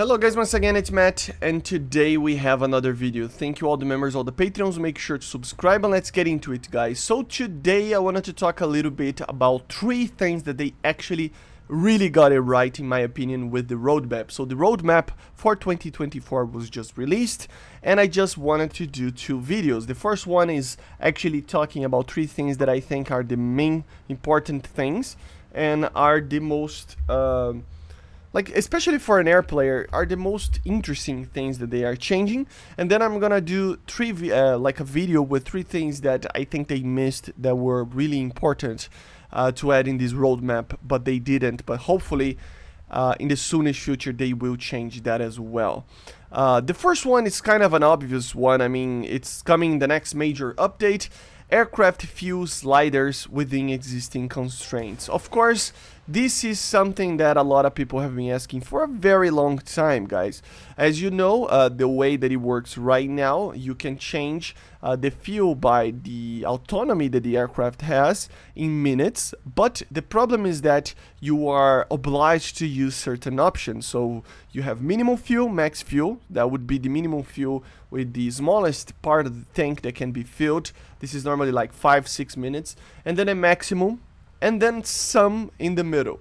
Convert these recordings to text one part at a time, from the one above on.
Hello guys, once again it's Matt, and today we have another video. Thank you all the members, all the Patreons, make sure to subscribe and let's get into it guys. So today I wanted to talk a little bit about three things that they actually really got it right in my opinion with the roadmap. So the roadmap for 2024 was just released and I just wanted to do two videos. The first one is actually talking about three things that I think are the main important things and are the most especially for an air player, are the most interesting things that they are changing. And then I'm gonna do a video with three things that I think they missed that were really important to add in this roadmap, but they didn't. But hopefully, in the soonest future, they will change that as well. The first one is kind of an obvious one. I mean, it's coming in the next major update. Aircraft fuel sliders within existing constraints. Of course, this is something that a lot of people have been asking for a very long time, guys. As you know, the way that it works right now, you can change the fuel by the autonomy that the aircraft has in minutes, but the problem is that you are obliged to use certain options. So you have minimum fuel, max fuel. That would be the minimum fuel with the smallest part of the tank that can be filled. This is normally like 5-6 minutes, and then a maximum, and then some in the middle,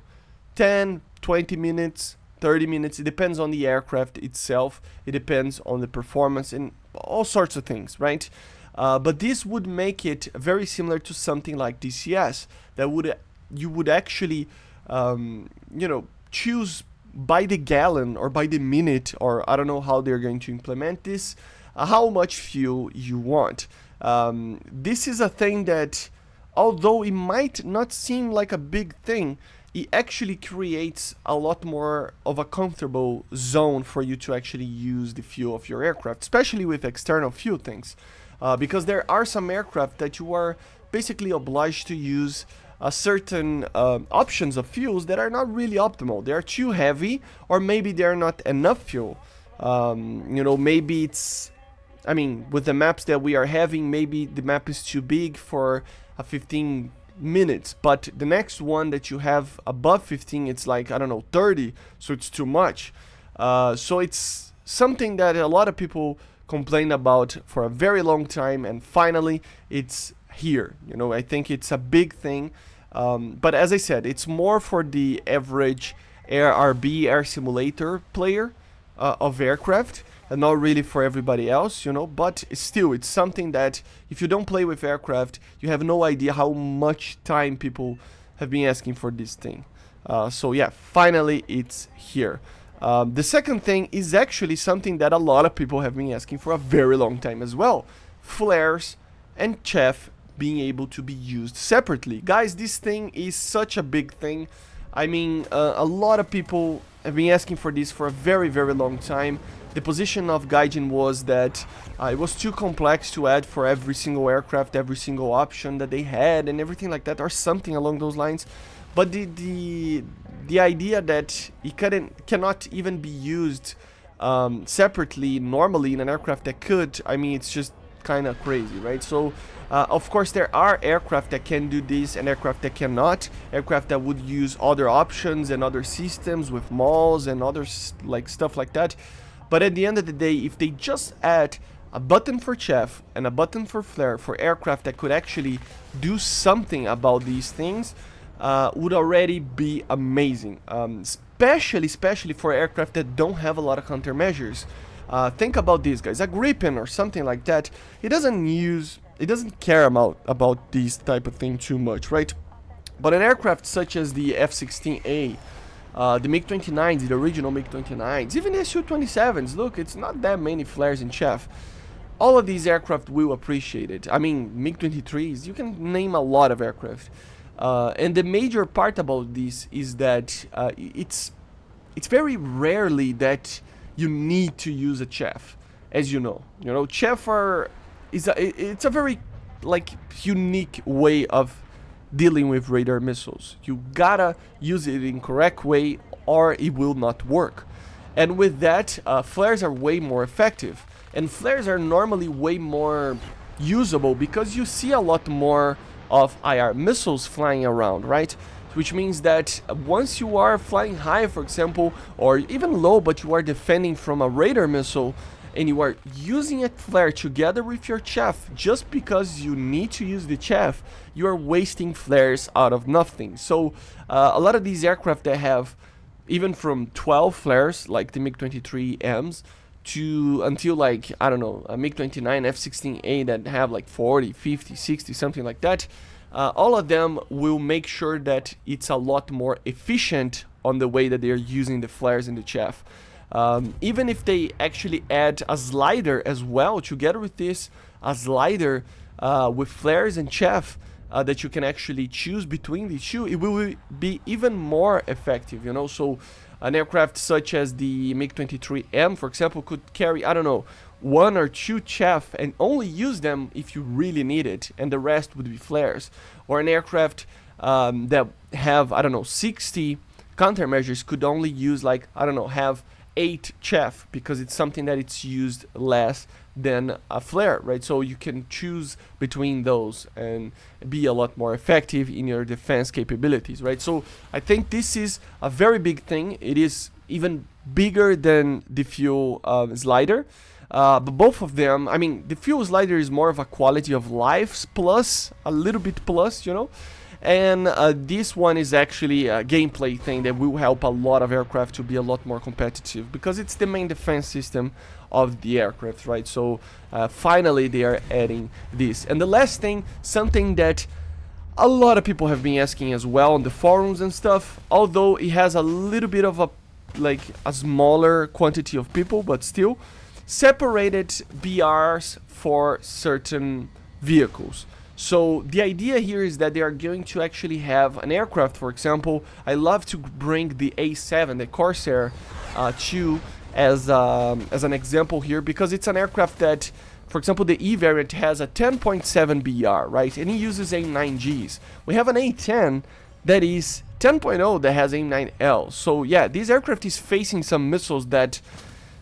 10, 20 minutes, 30 minutes. It depends on the aircraft itself. It depends on the performance and all sorts of things, right? But this would make it very similar to something like DCS that you would actually choose by the gallon or by the minute, or I don't know how they're going to implement this, how much fuel you want. This is a thing that, although it might not seem like a big thing, it actually creates a lot more of a comfortable zone for you to actually use the fuel of your aircraft, especially with external fuel things, because there are some aircraft that you are basically obliged to use certain options of fuels that are not really optimal. They are too heavy, or maybe they are not enough fuel. Maybe it's, I mean, with the maps that we are having, maybe the map is too big for a 15 minutes, but the next one that you have above 15, it's like, I don't know, 30, so it's too much. So it's something that a lot of people complain about for a very long time, and finally it's here. I think it's a big thing, but as I said, it's more for the average air simulator player of aircraft, and not really for everybody else, but still, it's something that if you don't play with aircraft, you have no idea how much time people have been asking for this thing. So yeah, finally it's here. The second thing is actually something that a lot of people have been asking for a very long time as well. Flares and chaff being able to be used separately. Guys, this thing is such a big thing. I mean, a lot of people have been asking for this for a very, very long time. The position of Gaijin was that it was too complex to add for every single aircraft, every single option that they had, and everything like that, or something along those lines. But the idea that it cannot even be used separately normally in an aircraft that could, I mean, it's just kind of crazy, right? So of course there are aircraft that can do this and aircraft that cannot, aircraft that would use other options and other systems with malls and other stuff like that. But at the end of the day, if they just add a button for chaff and a button for flare for aircraft that could actually do something about these things, would already be amazing, especially for aircraft that don't have a lot of countermeasures. Think about this, guys. A Gripen or something like that, it doesn't care about this type of thing too much, right? But an aircraft such as the F-16A, the MiG-29s, the original MiG-29s, even the Su-27s, look, it's not that many flares in chaff. All of these aircraft will appreciate it. I mean, MiG-23s, you can name a lot of aircraft. And the major part about this is that it's very rarely that you need to use a chaff, as you know. Chaff it's a very unique way of dealing with radar missiles. You gotta use it in correct way or it will not work. And with that, flares are way more effective, and flares are normally way more usable because you see a lot more of IR missiles flying around, right? which means that once you are flying high, for example, or even low, but you are defending from a radar missile, and you are using a flare together with your chaff just because you need to use the chaff, you are wasting flares out of nothing. So a lot of these aircraft that have even from 12 flares, like the MiG-23Ms, to until like, I don't know, a MiG-29 F-16A that have like 40, 50, 60, something like that, all of them will make sure that it's a lot more efficient on the way that they're using the flares in the chaff. Even if they actually add a slider as well together with this, a slider with flares and chaff that you can actually choose between the two, it will be even more effective, you know. So an aircraft such as the MiG-23M, for example, could carry, I don't know, 1 or 2 chaff and only use them if you really need it, and the rest would be flares. Or an aircraft that have, I don't know, 60 countermeasures could only use, like, I don't know, have 8 chaff, because it's something that it's used less than a flare, right? So you can choose between those and be a lot more effective in your defense capabilities, right? So I think this is a very big thing. It is even bigger than the fuel slider, but both of them, I mean, the fuel slider is more of a quality of life plus, a little bit plus, you know. And this one is actually a gameplay thing that will help a lot of aircraft to be a lot more competitive, because it's the main defense system of the aircraft, right? So finally they are adding this. And the last thing, something that a lot of people have been asking as well on the forums and stuff, although it has a little bit of a, like, a smaller quantity of people, but still, separated BRs for certain vehicles. So the idea here is that they are going to actually have an aircraft, for example. I love to bring the A7, the Corsair 2 as an example here, because it's an aircraft that, for example, the E variant has a 10.7 BR, right? And it uses AIM-9Gs. We have an A10 that is 10.0 that has AIM-9L. So yeah, this aircraft is facing some missiles that,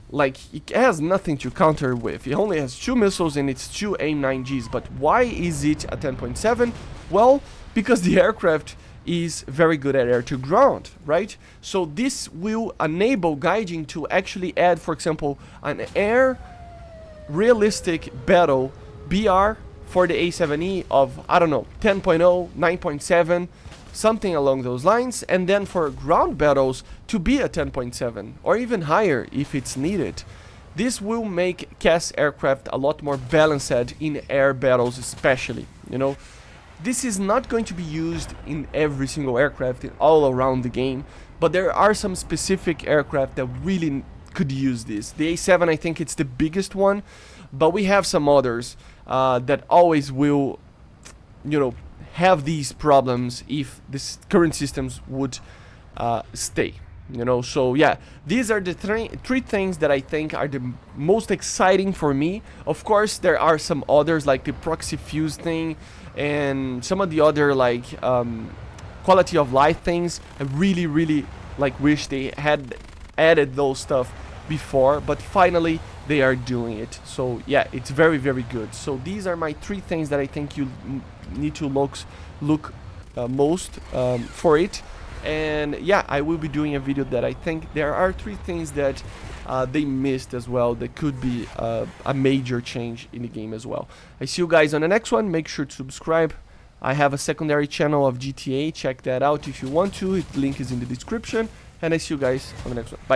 like, it has nothing to counter with. It only has 2 missiles and it's 2 AIM-9Gs. But why is it a 10.7? Well, because the aircraft is very good at air-to-ground, right? So this will enable Gaijin to actually add, for example, an air realistic battle BR for the A7E of, I don't know, 10.0, 9.7, something along those lines, and then for ground battles to be a 10.7 or even higher if it's needed. This will make CAS aircraft a lot more balanced in air battles, especially, you know. This is not going to be used in every single aircraft all around the game, but there are some specific aircraft that really could use this. The A7, I think it's the biggest one, but we have some others that always will, you know, have these problems if the current systems would stay, you know. So yeah, these are the three things that I think are the most exciting for me. Of course, there are some others like the proxy fuse thing and some of the other, like, quality of life things. I really like wish they had added those stuff before, but finally they are doing it. So yeah, it's very good. So these are my 3 things that I think you need to look most for it. And yeah, I will be doing a video that I think there are 3 things that they missed as well that could be a major change in the game as well. I see you guys on the next one. Make sure to subscribe. I have a secondary channel of GTA, check that out if you want to. The link is in the description, and I see you guys on the next one. Bye.